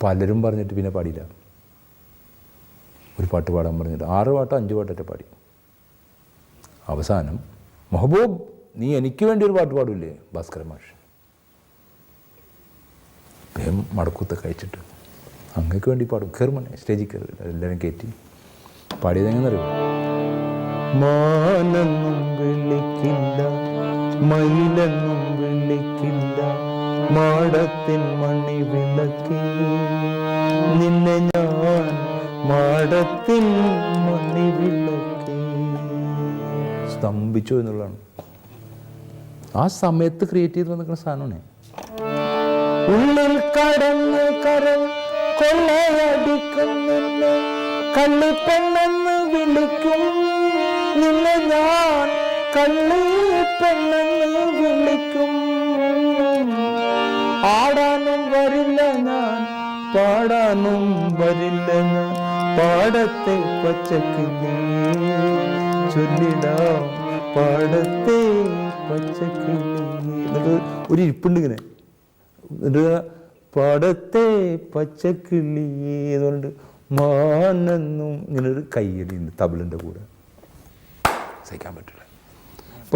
പലരും പറഞ്ഞിട്ട് പിന്നെ പാടിയില്ല. ഒരു പാട്ട് പാടാൻ പറഞ്ഞിട്ട് 6 പാട്ടോ 5 പാട്ടൊക്കെ പാടി. അവസാനം മെഹബൂബ് നീ എനിക്ക് വേണ്ടി ഒരു പാട്ട് പാടില്ലേ ഭാസ്കര മാഷ്. വേഗം മടക്കൂത്തൊക്കെ അയച്ചിട്ട് അങ്ങക്ക് വേണ്ടി പാടും, കയറുമോനെ സ്റ്റേജിൽ കയറി എല്ലാവരും കയറ്റി പാടിയതെങ്ങനെന്നറിയോ? മാനെന്നും വിളിക്കില്ല, മയിലെന്നും വിളിക്കില്ല, മാടത്തിൻ മണി വിളക്കി നിന്നെ ഞാൻ മാടത്തിൻ മണി വിളക്കി. സ്തംഭിച്ചു എന്നുള്ളതാണ്. ആ സമയത്ത് ക്രിയേറ്റ് ചെയ്ത് വന്നിരിക്കുന്ന സാധനമാണ്. ഉള്ളിൽ കടന്ന് കരൾ കൊള്ളയടിക്കും നിന്നെ കള്ളിപ്പെണ്ണെന്ന് വിളിക്കും, നിന്നെ ഞാൻ കള്ളിപ്പെണ്ണെന്ന് വിളിക്കും. ആടാനും വരില്ല ഞാൻ, പാടാനും വരില്ല ഞാൻ, പാടത്തെ പച്ചക്കിളി ചൊല്ലിടാം പാടത്തെ പച്ചക്കിളി. ഒരു ഇരിപ്പുണ്ട് ഇങ്ങനെ, പാടത്തെ പച്ചക്കിളി എന്നുകൊണ്ട് മാനെന്നും ഇങ്ങനൊരു കയ്യടിയുണ്ട് തബിളിൻ്റെ കൂടെ. സഹിക്കാൻ പറ്റും.